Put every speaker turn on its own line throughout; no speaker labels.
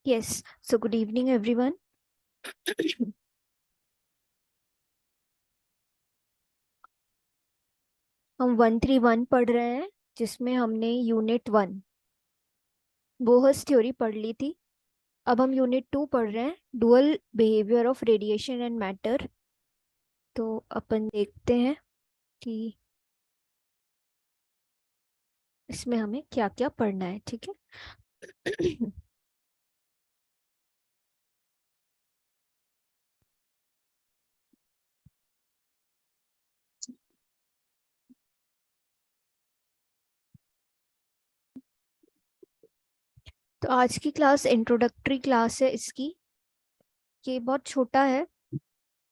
Yes, so good evening everyone. हम 131 पढ़ रहे हैं जिसमें हमने यूनिट 1 बोहर्स थ्योरी पढ़ ली थी। अब हम यूनिट 2 पढ़ रहे हैं dual behaviour of radiation and matter. तो अपन देखते हैं कि इसमें हमें क्या क्या पढ़ना है। ठीक है। तो आज की क्लास इंट्रोडक्टरी क्लास है इसकी। ये बहुत छोटा है,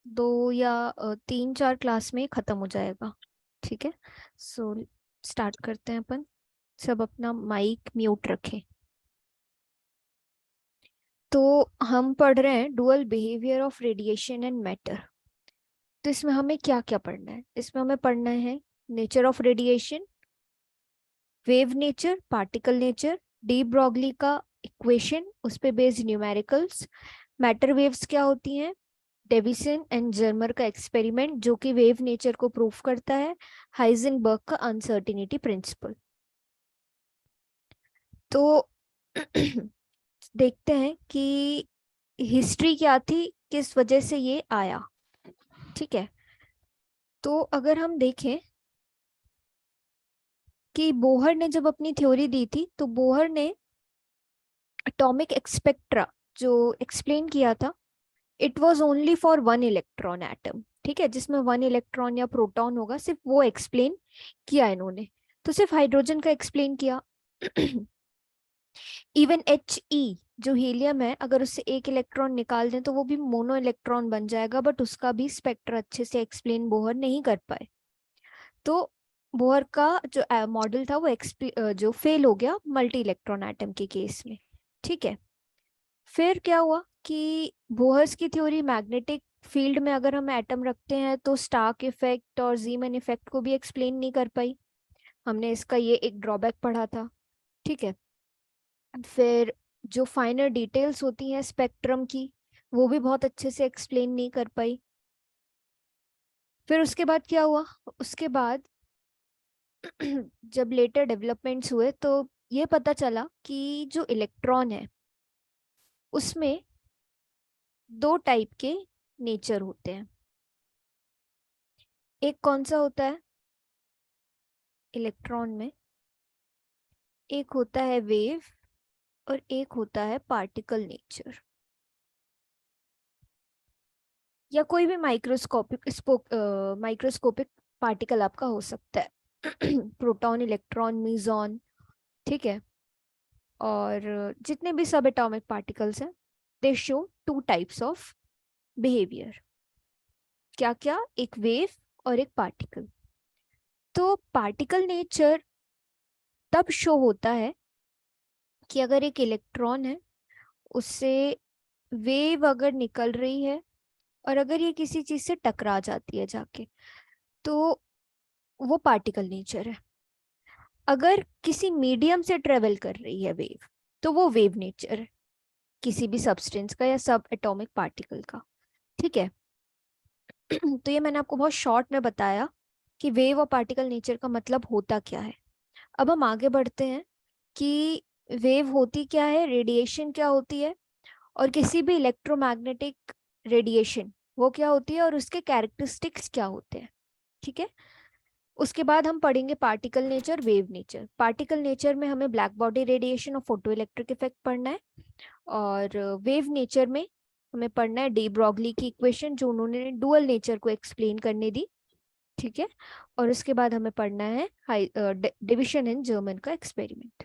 2 या 3-4 क्लास में ख़त्म हो जाएगा। ठीक है, सो स्टार्ट करते हैं अपन। सब अपना माइक म्यूट रखें। तो हम पढ़ रहे हैं dual behaviour of radiation and matter. तो इसमें हमें क्या क्या पढ़ना है? इसमें हमें पढ़ना है nature of radiation, wave nature, particle nature, de Broglie का इक्वेशन, उस पे बेस्ड न्यूमेरिकल्स, मैटर वेव्स क्या होती हैं, डेविसन एंड जर्मर का एक्सपेरिमेंट जो कि वेव नेचर को प्रूफ करता है, हाइजेनबर्ग का अनसर्टिनिटी प्रिंसिपल। तो देखते हैं कि हिस्ट्री क्या थी, किस वजह से ये आया। ठीक है, तो अगर हम देखें कि बोहर ने जब अपनी थ्योरी दी थी तो बोहर ने एटॉमिक स्पेक्ट्रा जो एक्सप्लेन किया था, it was only for one electron atom. ठीक है, जिसमें वन इलेक्ट्रॉन या प्रोटॉन होगा, सिर्फ वो एक्सप्लेन किया इन्होंने। तो सिर्फ हाइड्रोजन का एक्सप्लेन किया। इवन He जो हीलियम है, अगर उससे एक इलेक्ट्रॉन निकाल दें तो वो भी मोनो इलेक्ट्रॉन बन जाएगा, बट उसका भी स्पेक्ट्रा अच्छे से एक्सप्लेन बोहर नहीं कर पाए। तो बोहर का जो मॉडल था वो जो फेल हो गया मल्टी इलेक्ट्रॉन एटम के केस में। ठीक है, फिर क्या हुआ कि बोहर्स की थ्योरी मैग्नेटिक फील्ड में अगर हम एटम रखते हैं तो स्टार्क इफेक्ट और जीमैन इफेक्ट को भी एक्सप्लेन नहीं कर पाई। हमने इसका ये एक ड्रॉबैक पढ़ा था। ठीक है, फिर जो फाइनर डिटेल्स होती हैं स्पेक्ट्रम की, वो भी बहुत अच्छे से एक्सप्लेन नहीं कर पाई। फिर उसके बाद क्या हुआ? उसके बाद जब लेटर डेवलपमेंट्स हुए तो ये पता चला कि जो इलेक्ट्रॉन है उसमें 2 टाइप के नेचर होते हैं। एक कौन सा होता है इलेक्ट्रॉन में? एक होता है वेव और एक होता है पार्टिकल नेचर, या कोई भी माइक्रोस्कोपिक पार्टिकल आपका हो सकता है। Proton, electron, meson. ठीक है, और जितने भी सब एटॉमिक पार्टिकल्स हैं, they show 2 types of behaviour. क्या क्या? एक वेव और एक पार्टिकल। तो पार्टिकल नेचर तब शो होता है कि अगर एक इलेक्ट्रॉन है, उससे वेव अगर निकल रही है और अगर ये किसी चीज से टकरा जाती है जाके, तो वो पार्टिकल नेचर है। अगर किसी मीडियम से ट्रेवल कर रही है वेव, तो वो वेव नेचर है, किसी भी सब्सटेंस का या सब एटॉमिक पार्टिकल का। ठीक है। तो ये मैंने आपको बहुत शॉर्ट में बताया कि वेव और पार्टिकल नेचर का मतलब होता क्या है। अब हम आगे बढ़ते हैं कि वेव होती क्या है, रेडिएशन क्या होती है, और किसी भी इलेक्ट्रोमैग्नेटिक रेडिएशन वो क्या होती है और उसके कैरेक्टरिस्टिक्स क्या होते हैं। ठीक है, उसके बाद हम पढ़ेंगे particle nature, wave nature. Particle nature में हमें ब्लैक बॉडी रेडिएशन और फोटो इलेक्ट्रिक इफेक्ट पढ़ना है, और वेव नेचर में हमें पढ़ना है डी ब्रॉगली की इक्वेशन जो उन्होंने डुअल नेचर को एक्सप्लेन करने दी। ठीक है, और उसके बाद हमें पढ़ना है डिविशन इन जर्मन का experiment.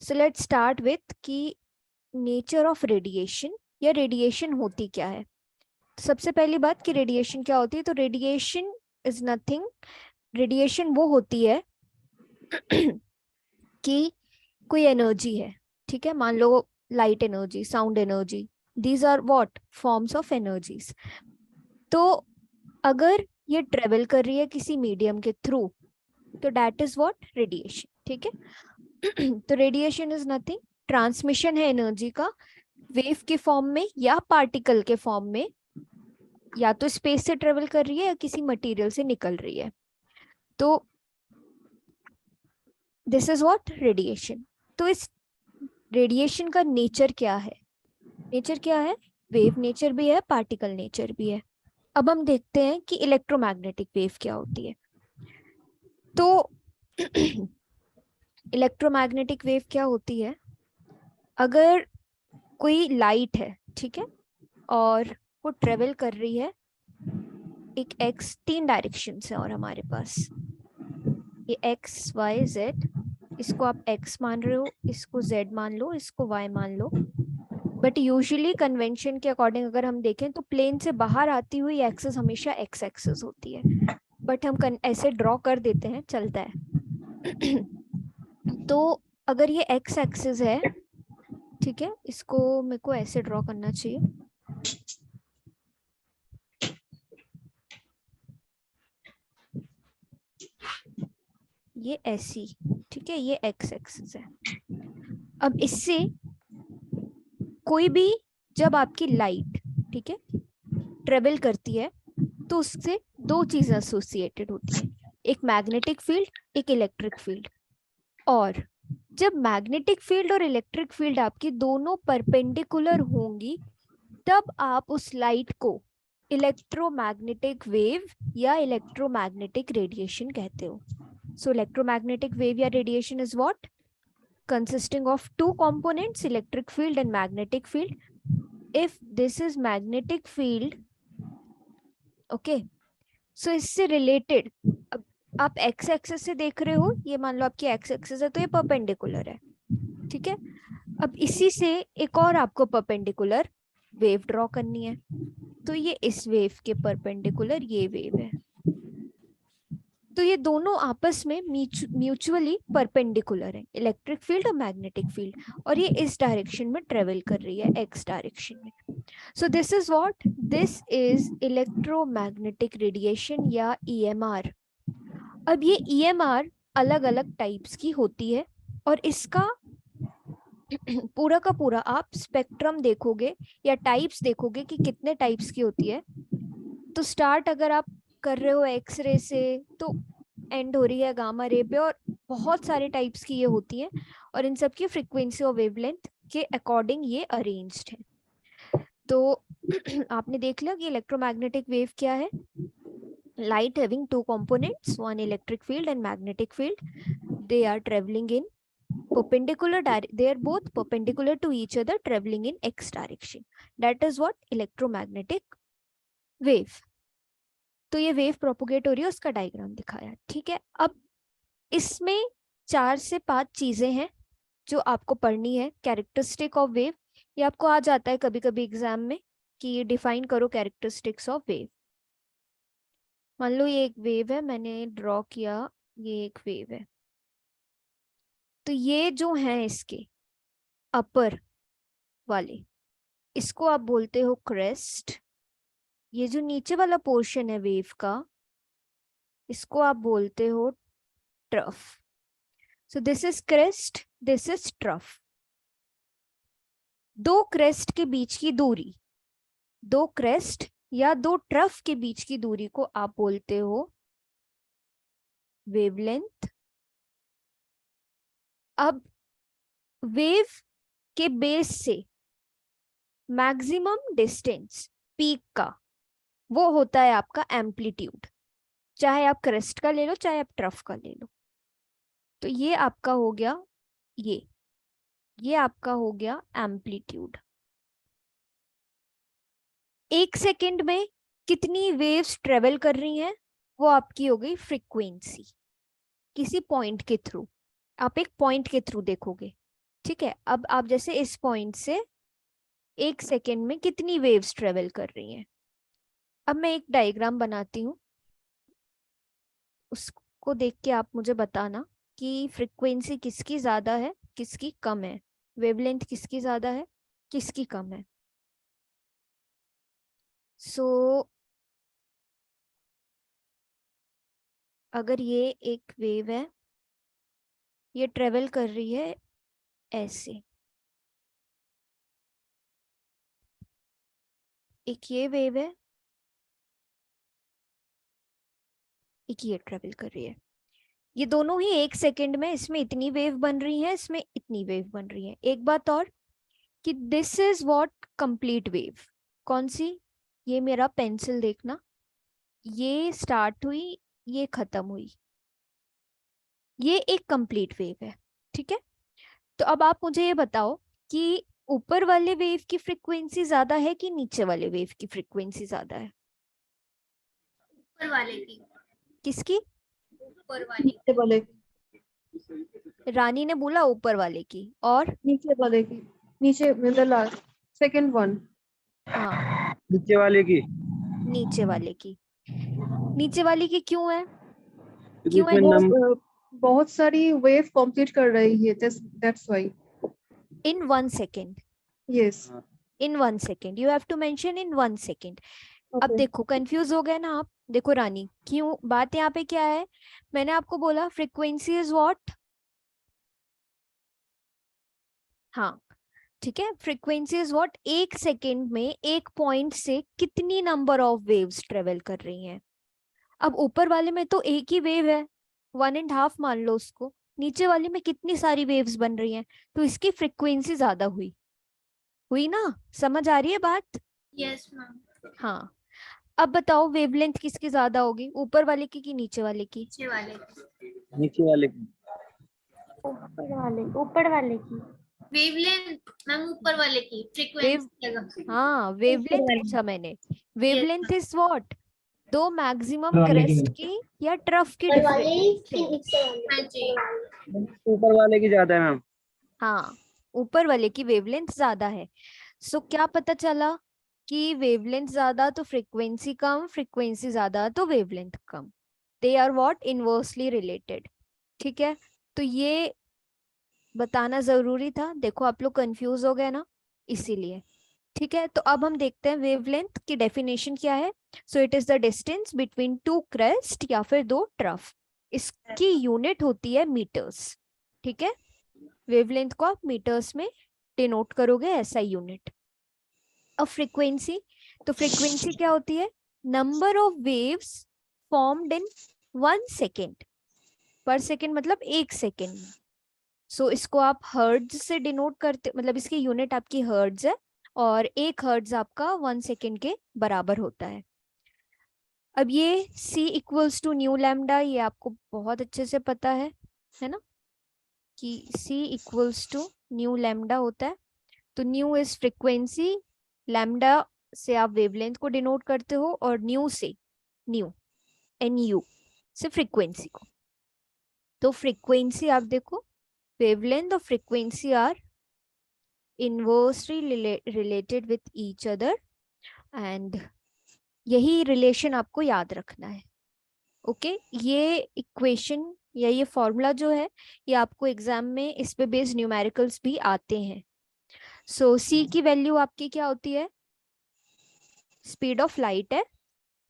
So let's start with कि नेचर ऑफ रेडिएशन या रेडिएशन होती क्या है। सबसे पहली बात कि रेडिएशन क्या होती है, तो रेडिएशन इज नथिंग। रेडिएशन वो होती है कि कोई एनर्जी है। ठीक है, मान लो light energy, sound energy, these are what forms of energies. तो अगर ये ट्रेवल कर रही है किसी मीडियम के थ्रू, तो दैट इज व्हाट रेडिएशन। ठीक है। तो रेडिएशन इज नथिंग, ट्रांसमिशन है एनर्जी का वेव के फॉर्म में या पार्टिकल के फॉर्म में, या तो स्पेस से ट्रेवल कर रही है या किसी मटेरियल से निकल रही है। तो दिस इज व्हाट रेडिएशन। तो इस रेडिएशन का नेचर क्या है? नेचर क्या है? वेव नेचर भी है, पार्टिकल नेचर भी है। अब हम देखते हैं कि इलेक्ट्रोमैग्नेटिक वेव क्या होती है। तो इलेक्ट्रोमैग्नेटिक वेव क्या होती है? अगर कोई लाइट है, ठीक है, और वो ट्रेवल कर रही है एक एक्स, 3 डायरेक्शन है और हमारे पास ये एक्स वाई जेड, इसको आप एक्स मान रहे हो, इसको जेड मान लो, इसको वाई मान लो। बट यूजुअली कन्वेंशन के अकॉर्डिंग अगर हम देखें तो प्लेन से बाहर आती हुई एक्सेस हमेशा एक्स एक्सेस होती है, बट हम ऐसे ड्रॉ कर देते हैं, चलता है। तो अगर ये एक्स एक्सेस है, ठीक है, इसको मेरे को ऐसे ड्रॉ करना चाहिए। ये ऐसी, ठीक है, ये एक्स एक्सिस है। अब इससे कोई भी, जब आपकी लाइट, ठीक है, ट्रेवल करती है तो उससे 2 चीजें एसोसिएटेड होती हैं, एक मैग्नेटिक फील्ड, एक इलेक्ट्रिक फील्ड। और जब मैग्नेटिक फील्ड और इलेक्ट्रिक फील्ड आपकी दोनों परपेंडिकुलर होंगी, तब आप उस लाइट को इलेक्ट्रोमैग्नेटिक वेव या इलेक्ट्रोमैग्नेटिक रेडिएशन कहते हो। So electromagnetic wave या radiation is what? Consisting of 2 components, electric field and magnetic field. If this is magnetic field, okay, so इससे related, अब आप x एक्सेस से देख रहे हो, ये मान लो आपकी x एक्सेस है तो ये परपेंडिकुलर है, ठीक है। अब इसी से एक और आपको परपेंडिकुलर वेव ड्रॉ करनी है, तो ये इस वेव के परपेंडिकुलर ये वेव है। तो ये दोनों आपस में म्यूचुअली परपेंडिकुलर है, इलेक्ट्रिक फील्ड और मैग्नेटिक फील्ड, और ये इस डायरेक्शन में ट्रेवल कर रही है, एक्स डायरेक्शन में। So this is what, this is electromagnetic radiation या ईएमआर। अब ये ईएमआर अलग अलग टाइप्स की होती है, और इसका पूरा का पूरा आप स्पेक्ट्रम देखोगे या टाइप्स देखोगे कि कितने टाइप्स की होती है। तो स्टार्ट अगर आप कर रहे हो एक्सरे से, तो एंड हो रही है गामा रे पे, और बहुत सारे टाइप्स की ये होती है, और इन सब की फ्रीक्वेंसी और वेवलेंथ के अकॉर्डिंग ये अरेंज्ड है। तो आपने देख लिया कि इलेक्ट्रोमैग्नेटिक वेव क्या है। Light having 2 components, one electric field and magnetic field, they are traveling in perpendicular they are both perpendicular to each other, traveling in x direction. That is what electromagnetic wave. तो ये wave propagate हो रही है, उसका diagram दिखाया, ठीक है। अब इसमें 4 से 5 चीजें हैं जो आपको पढ़नी है। कैरेक्टरिस्टिक ऑफ वेव, ये आपको आ जाता है कभी कभी एग्जाम में कि डिफाइन करो कैरेक्टरिस्टिक्स ऑफ वेव। मान लो ये एक वेव है, मैंने ड्रॉ किया, ये एक वेव है, तो ये जो है इसके अपर वाले, इसको आप बोलते हो क्रेस्ट। ये जो नीचे वाला पोर्शन है वेव का, इसको आप बोलते हो trough. So this is crest, this is trough. 2 crest के बीच की दूरी, 2 क्रेस्ट या 2 ट्रफ के बीच की दूरी को आप बोलते हो वेवलेंथ। अब वेव के बेस से मैक्सिमम डिस्टेंस पीक का, वो होता है आपका एम्पलीट्यूड, चाहे आप क्रेस्ट का ले लो चाहे आप ट्रफ का ले लो। तो ये आपका हो गया, ये आपका हो गया एम्पलीट्यूड। 1 सेकेंड में कितनी वेव्स ट्रेवल कर रही हैं, वो आपकी हो गई फ्रीक्वेंसी, किसी पॉइंट के थ्रू। आप एक पॉइंट के थ्रू देखोगे, ठीक है। अब आप जैसे इस पॉइंट से 1 सेकेंड में कितनी वेव्स ट्रेवल कर रही हैं। अब मैं एक डायग्राम बनाती हूँ, उसको देख के आप मुझे बताना कि फ्रीक्वेंसी किसकी ज्यादा है किसकी कम है, वेवलेंथ किसकी ज्यादा है किसकी कम है। सो अगर ये एक वेव है, ये ट्रेवल कर रही है ऐसे, एक ये वेव है, एक ये ट्रेवल कर रही है। ये दोनों ही 1 सेकेंड में, इसमें इतनी वेव बन रही है, इसमें इतनी वेव बन रही है। एक बात और कि this is what complete wave. कौन सी? ये मेरा पेंसिल देखना, ये स्टार्ट हुई, ये खत्म हुई, ये एक कंप्लीट वेव है। ठीक है, तो अब आप मुझे ये बताओ कि ऊपर वाले वेव की फ्रीक्वेंसी ज्यादा है कि नीचे वाले वेव की फ्रीक्वेंसी ज्यादा है?
ऊपर वाले की।
किसकी?
ऊपर वाले
नीचे वाले
रानी ने बोला ऊपर वाले की, और
नीचे वाले की, नीचे मतलब लास्ट सेकंड वन।
हाँ
नीचे वाले की,
नीचे वाले की। नीचे वाली की क्यों है?
क्योंकि
क्यों है?
इसमें नंबर
बहुत सारी वेव कंप्लीट कर रही है, that's why.
In 1 second,
yes
in 1 second, you have to mention in 1 second. अब देखो कंफ्यूज हो गए ना आप? देखो रानी, क्यों बात यहाँ पे क्या है? मैंने आपको बोला फ्रीक्वेंसी इज व्हाट। हाँ ठीक है, फ्रीक्वेंसी इज व्हाट, 1 सेकेंड में एक पॉइंट से कितनी नंबर ऑफ वेव्स ट्रेवल कर रही हैं। अब ऊपर वाले में तो एक ही वेव है, 1.5 मान लो उसको। नीचे वाले में कितनी सारी वेव्स बन रही हैं, तो इसकी फ्रीक्वेंसी ज्यादा हुई। हुई ना? समझ आ रही है बात?
Yes ma'am.
हाँ, अब बताओ वेवलेंथ किसकी ज्यादा होगी, ऊपर वाले की कि नीचे वाले की?
नीचे वाले
नीचे वाले की।
ऊपर वाले की।
वेवलेंथ मैम, ऊपर वाले की
वेव,
फ्रीक्वेंसी।
हाँ वेवलेंथ पूछा मैंने। वेवलेंथ इज व्हाट, दो मैक्सिमम
वाले की।
क्रेस्ट की या ट्रफ की डिफरेंस।
हाँ जी।
ऊपर वाले की ज्यादा है मैम।
हाँ, ऊपर वाले की वेवलेंथ ज्यादा है। सो क्या पता चला कि वेवलेंथ ज्यादा तो फ्रीक्वेंसी कम, फ्रीक्वेंसी ज्यादा तो वेवलेंथ कम। They are what, inversely related. ठीक है, तो ये बताना जरूरी था। देखो आप लोग कंफ्यूज हो गए ना, इसीलिए। ठीक है, तो अब हम देखते हैं वेवलेंथ की डेफिनेशन क्या है। So it is the distance between two crest या फिर दो ट्रफ। इसकी यूनिट होती है मीटर्स। ठीक है, वेवलेंथ को आप मीटर्स में डिनोट करोगे, ऐसा यूनिट। अब फ्रीक्वेंसी, तो फ्रीक्वेंसी क्या होती है? Number of waves formed in 1 second. पर सेकेंड मतलब 1 सेकेंड में। सो इसको आप हर्ट्ज से डिनोट करते, मतलब इसकी यूनिट आपकी हर्ट्ज है, और 1 हर्ट्ज आपका 1 सेकेंड के बराबर होता है। अब ये C equals to nu lambda, ये आपको बहुत अच्छे से पता है ना, कि C equals to nu lambda होता है। तो न्यू इज फ्रीक्वेंसी, लैम्डा से आप वेवलेंथ को डिनोट करते हो, और न्यू से, न्यू NU से फ्रीक्वेंसी को। तो फ्रीक्वेंसी आप देखो, वेवलेंथ और frequency are inversely related with each other, and यही रिलेशन आपको याद रखना है। ओके, ये इक्वेशन या ये फॉर्मूला जो है, ये आपको एग्जाम में इस पे बेस्ड न्यूमेरिकल्स भी आते हैं। सो C की वैल्यू आपकी क्या होती है? स्पीड ऑफ लाइट है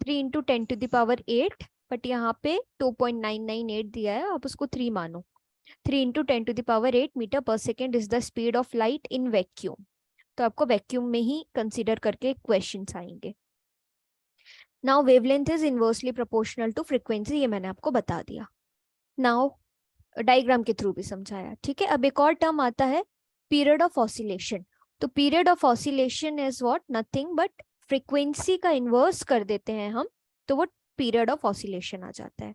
3 × 10⁸, बट यहाँ पे 2.998 दिया है, आप उसको 3 मानो। 3 × 10⁸ metre per second is the speed of light in vacuum. तो आपको वैक्यूम में ही कंसीडर करके क्वेश्चंस आएंगे। Now wavelength is inversely proportional to frequency, ये मैंने आपको बता दिया। नाउ डायग्राम के थ्रू भी समझाया। ठीक है, अब एक और टर्म आता है पीरियड ऑफ ऑसिलेशन। तो period of oscillation is what, nothing but frequency का इनवर्स कर देते हैं हम, तो वो पीरियड ऑफ ऑसिलेशन आ जाता है।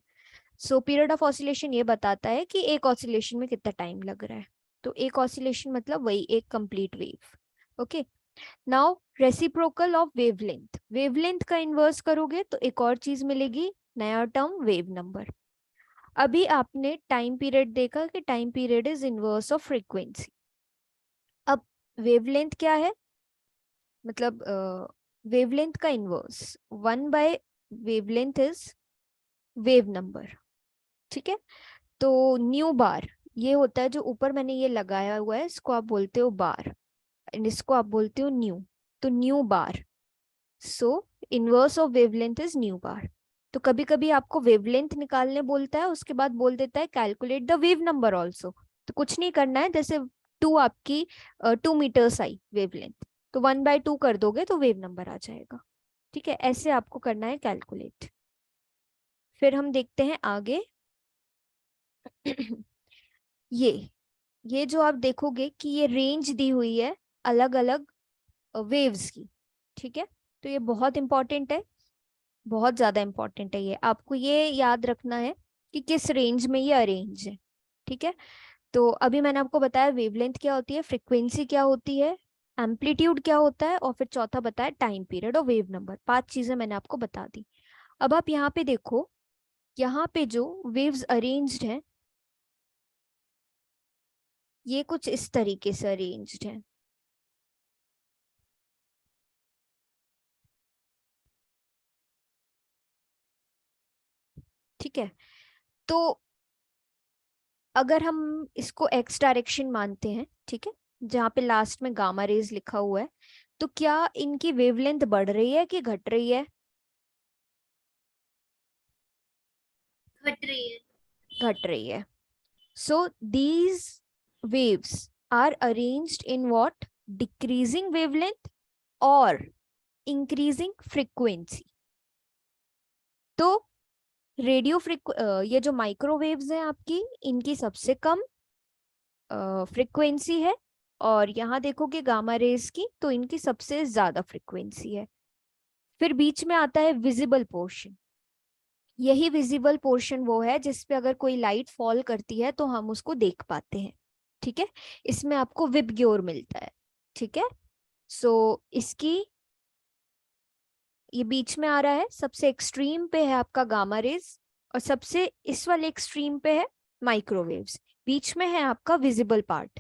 सो पीरियड ऑफ ऑसिलेशन ये बताता है कि एक ऑसिलेशन में कितना टाइम लग रहा है। तो एक ऑसिलेशन मतलब वही एक complete wave. Okay, now reciprocal of wavelength, wavelength का इनवर्स करोगे तो एक और चीज मिलेगी, नया टर्म वेव नंबर। अभी आपने टाइम पीरियड देखा कि time period is inverse of frequency. अब वेवलेंथ क्या है, मतलब वेवलेंथ का inverse 1 wavelength is wave number. ठीक है, तो न्यू बार ये होता है, जो ऊपर मैंने ये लगाया हुआ है इसको आप बोलते हो बार, एंड इसको आप बोलते हो न्यू। तो nu bar, so inverse of wavelength is nu bar. तो कभी कभी आपको वेवलेंथ निकालने बोलता है, उसके बाद बोल देता है calculate the wave number also. तो कुछ नहीं करना है, जैसे 2 आपकी 2 मीटर्स आई वेवलेंथ, तो 1/2 कर दोगे तो वेव नंबर आ जाएगा। ठीक है, ऐसे आपको करना है कैलकुलेट। फिर हम देखते हैं आगे। ये जो आप देखोगे कि ये रेंज दी हुई है अलग अलग वेव्स की। ठीक है, तो ये बहुत इंपॉर्टेंट है, बहुत ज्यादा इंपॉर्टेंट है। ये आपको ये याद रखना है कि किस रेंज में ये अरेंज है। ठीक है, तो अभी मैंने आपको बताया वेवलेंथ क्या होती है, फ्रीक्वेंसी क्या होती है, एम्पलीट्यूड क्या होता है, और फिर चौथा बताया टाइम पीरियड और वेव नंबर। 5 चीजें मैंने आपको बता दी। अब आप यहाँ पे देखो, यहाँ पे जो वेव्स अरेंज्ड हैं ये कुछ इस तरीके से अरेंज्ड है। ठीक है, तो अगर हम इसको एक्स डायरेक्शन मानते हैं, ठीक है, जहाँ पे लास्ट में गामा रेज लिखा हुआ है, तो क्या इनकी वेवलेंथ बढ़ रही है कि घट रही है?
घट रही है।
घट रही है। So these waves are arranged in what, decreasing wavelength और इंक्रीजिंग फ्रीक्वेंसी। तो ये जो माइक्रोवेव्स हैं आपकी, इनकी सबसे कम फ्रीक्वेंसी है, और यहाँ देखोगे गामा रेज की तो इनकी सबसे ज्यादा फ्रीक्वेंसी है। फिर बीच में आता है विजिबल पोर्शन। यही विजिबल पोर्शन वो है जिसपे अगर कोई लाइट फॉल करती है तो हम उसको देख पाते हैं। ठीक है, इसमें आपको विबग्योर मिलता है। ठीक है, सो इसकी ये बीच में आ रहा है, सबसे एक्सट्रीम पे है आपका गामा रेज और सबसे इस वाले एक्सट्रीम पे है माइक्रोवेव्स, बीच में है आपका विजिबल पार्ट।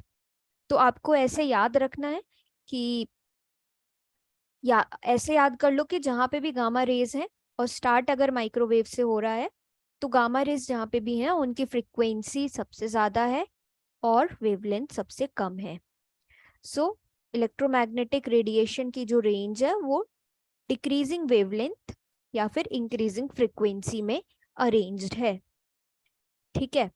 तो आपको ऐसे याद रखना है कि या ऐसे याद कर लो कि जहां पे भी गामा रेज है और स्टार्ट अगर माइक्रोवेव से हो रहा है तो गामा रेज जहाँ पे भी है उनकी फ्रीक्वेंसी सबसे ज्यादा है और वेवलेंथ सबसे कम है। सो इलेक्ट्रोमैग्नेटिक रेडिएशन की जो रेंज है वो डिक्रीजिंग वेवलेंथ या फिर इंक्रीजिंग फ्रीक्वेंसी में अरेंज्ड है। ठीक है,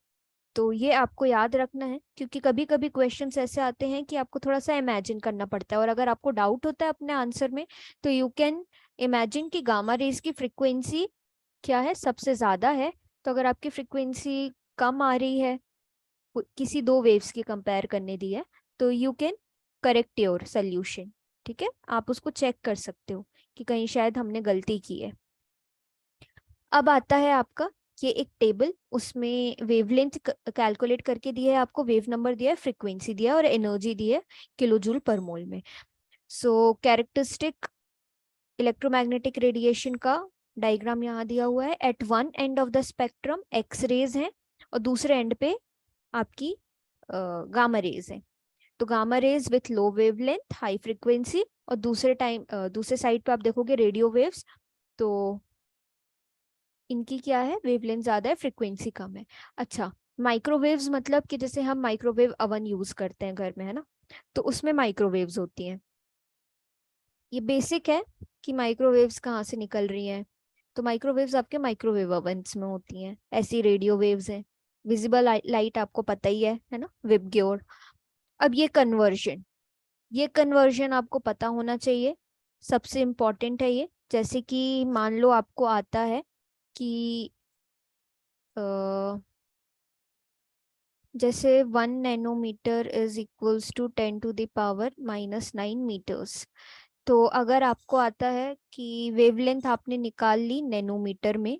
तो ये आपको याद रखना है क्योंकि कभी कभी क्वेश्चंस ऐसे आते हैं कि आपको थोड़ा सा इमेजिन करना पड़ता है, और अगर आपको डाउट होता है अपने आंसर में तो यू कैन इमेजिन कि गामा रेज की फ्रीक्वेंसी क्या है, सबसे ज्यादा है। तो अगर आपकी फ्रीक्वेंसी कम आ रही है, किसी दो वेव्स की कंपेयर करने दी है, तो you can correct your solution. ठीक है, आप उसको चेक कर सकते हो कि कहीं शायद हमने गलती की है। अब आता है आपका ये एक टेबल, उसमें वेवलेंथ कैलकुलेट करके दिया है आपको, वेव नंबर दिया है, फ्रीक्वेंसी दिया है और एनर्जी दी है किलोजूल पर मोल में। सो कैरेक्टरिस्टिक इलेक्ट्रोमैग्नेटिक रेडिएशन का डायग्राम यहाँ दिया हुआ है। At one end of the spectrum X rays है और दूसरे एंड पे आपकी गामा रेज है। तो gamma rays with low wavelength high frequency, और दूसरे साइड पे आप देखोगे रेडियो वेव्स, तो इनकी क्या है, वेवलेंथ ज्यादा है, फ्रीक्वेंसी कम है। अच्छा, माइक्रोवेव्स मतलब कि जैसे हम माइक्रोवेव अवन यूज करते हैं घर में, है ना, तो उसमें माइक्रोवेव्स होती हैं। ये बेसिक है कि माइक्रोवेव्स कहाँ से निकल रही हैं। तो माइक्रोवेव्स आपके माइक्रोवेव ओवन्स में होती हैं। ऐसी रेडियो वेव्स हैं। विजिबल लाइट आपको पता ही है ना, विबग्योर। अब ये कन्वर्जन आपको पता होना चाहिए, सबसे इम्पोर्टेंट है ये। जैसे कि मान लो आपको आता है कि जैसे 1 nanometre is equals to 10⁻⁻⁹ metres. तो अगर आपको आता है कि वेवलेंथ आपने निकाल ली नैनोमीटर में,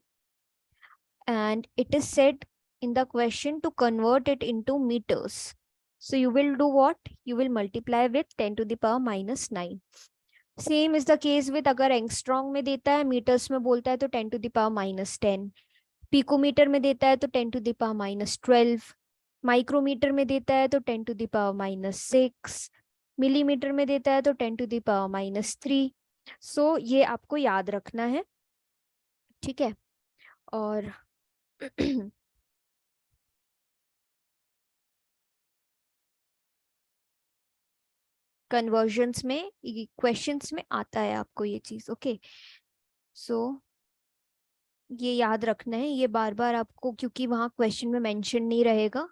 and it is said in the question to convert it into meters, so you will do what, you will multiply with 10⁻⁹ same is the case with, अगर एंगस्ट्रॉन्ग में देता है, मीटर्स में बोलता है तो 10⁻⁻10, पिकोमीटर में देता है तो 10⁻⁻12, माइक्रोमीटर में देता है तो 10⁻⁻6, मिलीमीटर में देता है तो 10⁻⁻3। सो ये आपको याद रखना है। ठीक है, और कन्वर्जन्स में, क्वेश्चंस में आता है आपको ये चीज। ओके, सो ये याद रखना है, ये बार बार आपको, क्योंकि वहाँ क्वेश्चन में मेंशन नहीं रहेगा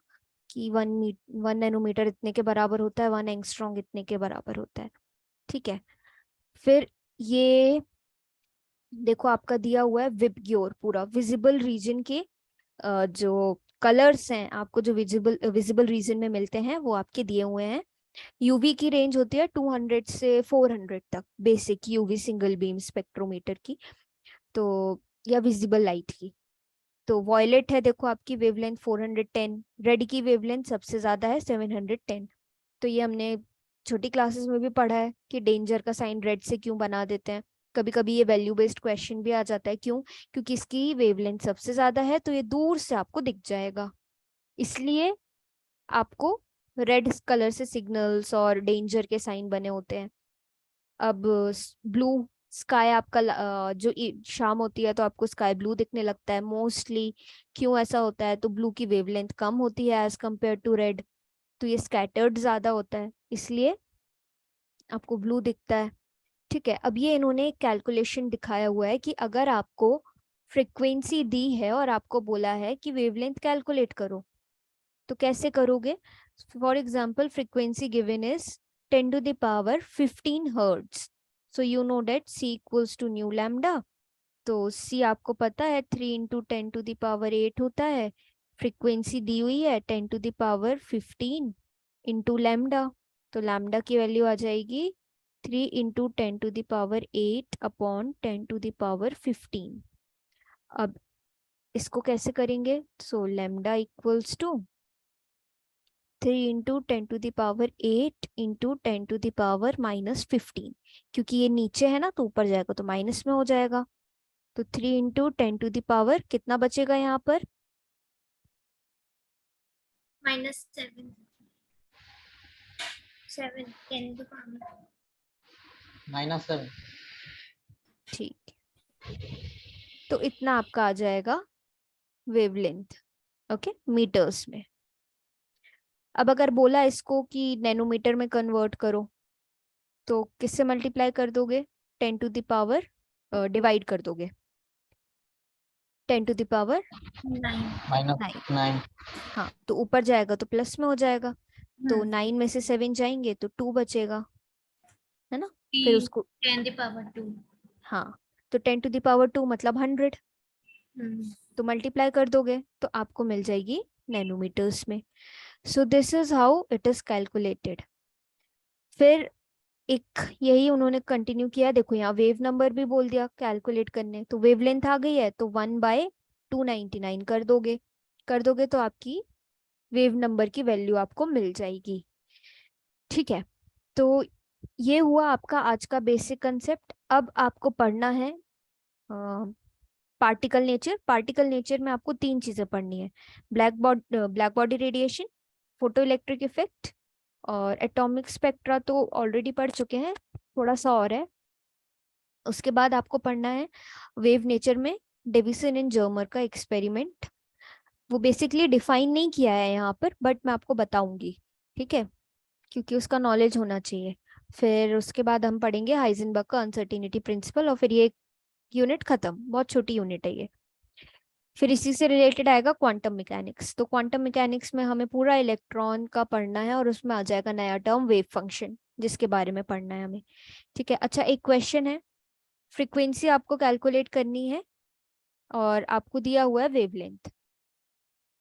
कि 1 नैनोमीटर इतने के बराबर होता है, 1 एंगस्ट्रॉन्ग इतने के बराबर होता है। ठीक है, फिर ये देखो आपका दिया हुआ है विबग्योर, पूरा विजिबल रीजन के जो कलर्स हैं आपको जो विजिबल रीजन में मिलते हैं वो आपके दिए हुए हैं। यूवी की रेंज होती है 200 से 400 तक, basic UV single beam spectrometer की, तो या विजिबल लाइट की। तो वॉयलेट है देखो आपकी वेवलेंथ 410, रेड की वेवलेंथ सबसे ज्यादा है 710। तो ये हमने छोटी क्लासेस में भी पढ़ा है कि डेंजर का साइन रेड से क्यों बना देते हैं। कभी कभी ये वैल्यू बेस्ड क्वेश्चन भी आ जाता है, क्यों? क्योंकि इसकी वेवलेंथ सबसे ज्यादा है तो ये दूर से आपको दिख जाएगा, इसलिए आपको रेड कलर से सिग्नल्स और डेंजर के साइन बने होते हैं। अब ब्लू स्काई आपका जो शाम होती है तो आपको स्काई ब्लू दिखने लगता है मोस्टली। क्यों ऐसा होता है? तो ब्लू की वेवलेंथ कम होती है एज कम्पेयर टू रेड, तो ये स्कैटर्ड ज्यादा होता है, इसलिए आपको ब्लू दिखता है। ठीक है, अब ये इन्होंने कैलकुलेशन दिखाया हुआ है कि अगर आपको फ्रीक्वेंसी दी है और आपको बोला है कि वेवलेंथ कैलकुलेट करो, तो कैसे करोगे? For example frequency given is 10 to the power 15 hertz, so you know that c equals to nu lambda. तो c आपको पता है 3 इंटू 10 to the power 8 होता है, फ्रीक्वेंसी दी हुई है 10 to the power 15 into lambda, तो लैम्डा की वैल्यू आ जाएगी 3 into 10 to the power 8 upon 10 to the power 15। अब इसको कैसे करेंगे? So lambda equals to 3 into 10 to the power 8 into 10 to the power -15, क्योंकि ये नीचे है ना तो ऊपर जाएगा तो माइनस में हो जाएगा। तो 3 इंटू 10 to the power कितना बचेगा यहाँ पर?
-7 7 10 to power
-7।
ठीक, तो इतना आपका आ जाएगा वेवलेंथ, ओके, मीटर्स में। अब अगर बोला इसको कि नैनोमीटर में कन्वर्ट करो, तो किससे मल्टीप्लाई कर दोगे? 10 to the power डिवाइड कर दोगे 10 to the power
9
9। हाँ, तो ऊपर जाएगा तो प्लस में हो जाएगा, तो 9 में से 7 जाएंगे तो 2 बचेगा, है ना? फिर उसको
10 to the power 2।
हाँ, तो 10 to the power 2 मतलब 100, तो मल्टीप्लाई कर दोगे तो आपको मिल जाएगी नैनोमीटर्स में। So this is how it is calculated. फिर एक यही उन्होंने कंटिन्यू किया, देखो यहाँ वेव नंबर भी बोल दिया कैलकुलेट करने, तो वेवलेंथ आ गई है तो 1/299 कर दोगे तो आपकी वेव नंबर की वैल्यू आपको मिल जाएगी। ठीक है, तो ये हुआ आपका आज का बेसिक कंसेप्ट। अब आपको पढ़ना है पार्टिकल नेचर। पार्टिकल नेचर में आपको 3 चीजें पढ़नी है, black body radiation, photo electric effect और एटॉमिक स्पेक्ट्रा तो ऑलरेडी पढ़ चुके हैं, थोड़ा सा और है। उसके बाद आपको पढ़ना है वेव नेचर में डेविसन एंड जर्मर का एक्सपेरिमेंट। वो बेसिकली डिफाइन नहीं किया है यहाँ पर, बट मैं आपको बताऊंगी, ठीक है, क्योंकि उसका नॉलेज होना चाहिए। फिर उसके बाद हम पढ़ेंगे हाइजेनबर्ग का अनसर्टिनिटी प्रिंसिपल, और फिर ये यूनिट खत्म, बहुत छोटी यूनिट है ये। फिर इसी से रिलेटेड आएगा क्वांटम मैकेनिक्स। तो क्वांटम मैकेनिक्स में हमें पूरा इलेक्ट्रॉन का पढ़ना है और उसमें आ जाएगा नया टर्म वेव फंक्शन, जिसके बारे में पढ़ना है हमें। ठीक है, अच्छा एक क्वेश्चन है, फ्रीक्वेंसी आपको कैलकुलेट करनी है और आपको दिया हुआ है वेवलेंथ।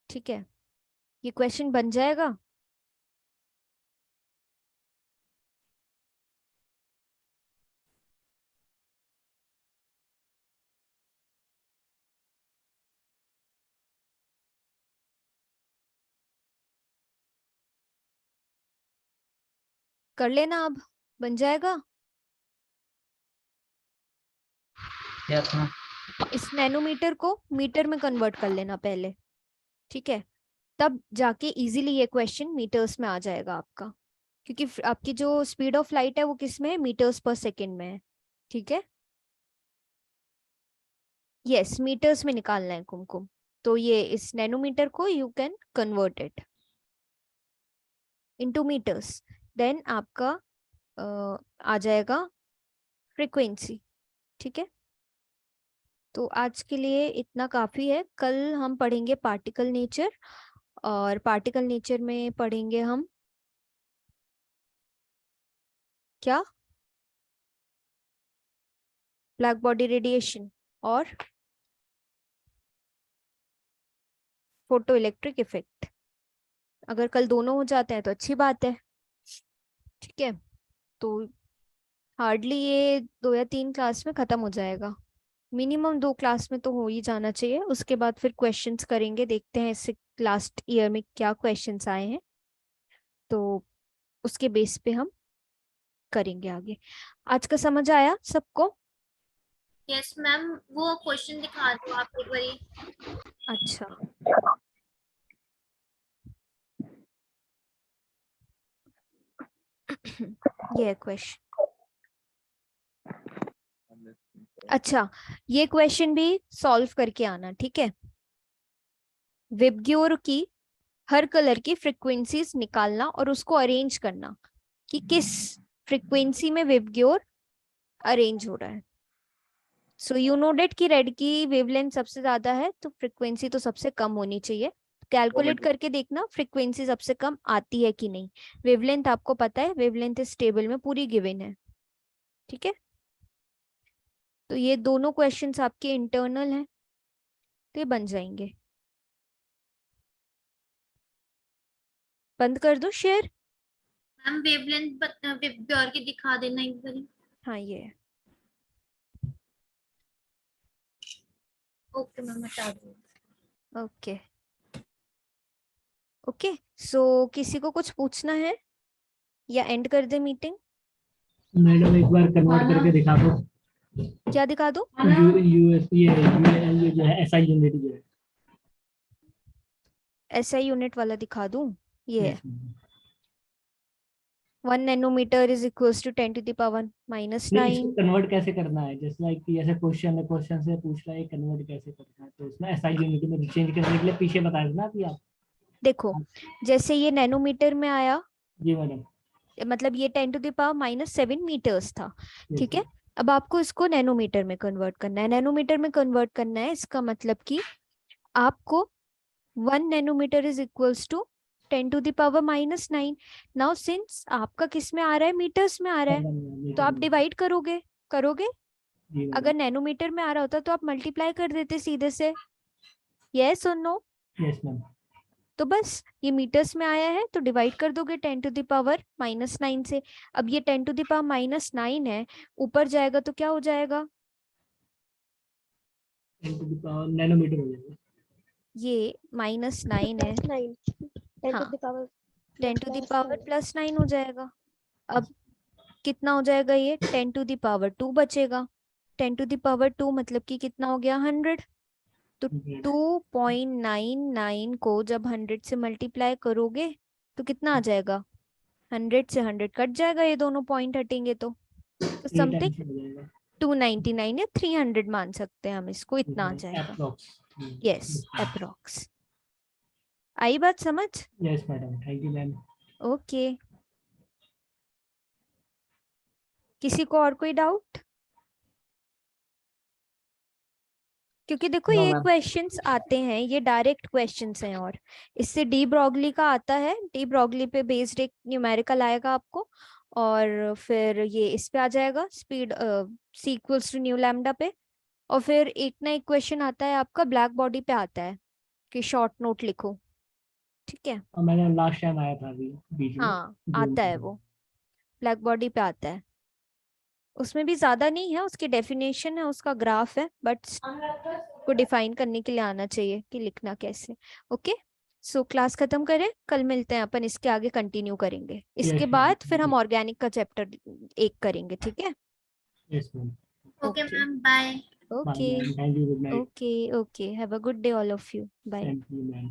ठीक है, ये क्वेश्चन बन जाएगा। कर लेना, अब बन जाएगा।
Yes ma'am.
इस नैनोमीटर को मीटर में कन्वर्ट कर लेना पहले, ठीक है, तब जाके इजीली ये क्वेश्चन मीटर्स में आ जाएगा आपका, क्योंकि आपकी जो स्पीड ऑफ लाइट है वो किस में है? मीटर्स पर सेकेंड में है। ठीक है, यस, मीटर्स में निकालना है कुमकुम, तो ये इस नैनोमीटर को you can convert it into metres, then आपका आ जाएगा फ्रीक्वेंसी। ठीक है, तो आज के लिए इतना काफी है। कल हम पढ़ेंगे पार्टिकल नेचर, और पार्टिकल नेचर में पढ़ेंगे हम क्या? ब्लैक बॉडी रेडिएशन और फोटो इलेक्ट्रिक इफेक्ट। अगर कल दोनों हो जाते हैं तो अच्छी बात है, ठीक है। तो हार्डली ये 2 या 3 क्लास में खत्म हो जाएगा, मिनिमम 2 क्लास में तो हो ही जाना चाहिए। उसके बाद फिर क्वेश्चंस करेंगे, देखते हैं इससे लास्ट ईयर में क्या क्वेश्चंस आए हैं, तो उसके बेस पे हम करेंगे आगे। आज का समझ आया सबको?
यस मैम, वो क्वेश्चन दिखा दो आप एक बारी।
अच्छा, ये क्वेश्चन, अच्छा ये क्वेश्चन भी सॉल्व करके आना, ठीक है। विबग्योर की हर कलर की फ्रीक्वेंसीज निकालना और उसको अरेंज करना कि किस फ्रीक्वेंसी में विबग्योर अरेंज हो रहा है। सो यू नो डेट कि रेड की वेवलेंथ सबसे ज्यादा है तो फ्रीक्वेंसी तो सबसे कम होनी चाहिए। कैलकुलेट करके देखना फ्रीक्वेंसी सबसे कम आती है कि नहीं। वेवलेंथ आपको पता है, वेवलेंथ इस टेबल में पूरी गिवन है, ठीक है। तो ये दोनों क्वेश्चंस आपके इंटरनल हैं, तो ये बन जाएंगे। बंद कर दो शेयर।
मैम वेवलेंथ विबग्योर की दिखा देना एक बारी।
हाँ ये है।
ओके मैम, हटा दूँ।
ओके ओके, सो किसी को कुछ पूछना है या एंड कर दे मीटिंग?
मैडम एक बार कन्वर्ट करके दिखा दो।
क्या दिखा दो?
यूएस ये जो है एसआई यूनिट जो है।
ऐसा यूनिट वाला दिखा दूं? ये है
Yes, ma'am.
1 nanometre is equals to 10 to the power minus
नहीं, इसको
9।
कन्वर्ट कैसे करना है? जैसे लाइक कि ऐसे क्वेश्चन है, क्वेश्चन से पूछ रहा है कन्वर्ट कैसे करना है, तो उसमें एसआई यूनिट में चेंज करने के लिए पीछे बताया था ना अभी आप।
देखो जैसे ये नैनोमीटर में आया,
जी मैडम।
मतलब ये 10 to the power minus 7 metres था,
Yes,
ठीक है। अब आपको इसको नैनोमीटर में कन्वर्ट करना है। नैनोमीटर में कन्वर्ट करना है इसका मतलब कि आपको 1 nanometre is equals to 10 to the power minus 9। Now since आपका किस में आ रहा है, मीटर्स में आ रहा है, तो आप डिवाइड करोगे करोगे
जी मैडम।
अगर नैनोमीटर में आ रहा होता तो आप मल्टीप्लाई कर देते सीधे से, यस और नो।
Yes ma'am.
तो बस ये मीटर्स में आया है तो डिवाइड कर दोगे 10 टू द पावर माइनस 9 से। अब ये 10 टू द पावर माइनस 9 है, ऊपर जाएगा तो क्या हो जाएगा?
10 to the power नैनोमीटर हो जाएगा।
ये माइनस 9 है,
10
हाँ
to the power
10 to the
plus
power
9.
Plus 9 हो जाएगा। अब कितना हो जाएगा ये? 10 टू द पावर 2 बचेगा। 10 टू द पावर 2 मतलब कि कितना हो गया? 100। तो 2.99 को जब 100 से मल्टीप्लाई करोगे तो कितना आ जाएगा? 100 से 100 कट जाएगा, ये दोनों पॉइंट हटेंगे तो समथिंग 299 या 300 मान सकते हैं हम इसको, इतना आ जाएगा। Yes approx. आई बात समझ?
Yes madam, thank you ma'am.
Okay, किसी को और कोई डाउट? क्योंकि देखो
No,
ये
ma'am.
क्वेश्चंस आते हैं, ये डायरेक्ट क्वेश्चंस हैं, और इससे डी ब्रॉगली का आता है। डी ब्रॉगली पे बेस्ड एक न्यूमेरिकल आएगा आपको, और फिर ये इस पे आ जाएगा speed C equals to nu lambda पे। और फिर एक ना एक क्वेश्चन आता है आपका ब्लैक बॉडी पे आता है कि शॉर्ट नोट लिखो, ठीक है।
मैंने लास्ट टाइम आया था अभी बीच में।
हाँ आता है, वो ब्लैक बॉडी पे आता है। उसमें भी ज्यादा नहीं है, उसकी डेफिनेशन है, उसका ग्राफ है, बट को डिफाइन करने के लिए आना चाहिए कि लिखना कैसे। ओके, सो क्लास खत्म करें, कल मिलते हैं अपन, इसके आगे कंटिन्यू करेंगे। इसके
Yes,
बाद
ma'am.
फिर हम ऑर्गेनिक का चैप्टर 1 करेंगे, ठीक है।
Yes ma'am.
Okay
Okay.
Ma'am, bye.
Okay
thank you, good night.
Okay okay, have a good day all of you, bye.
Thank you ma'am.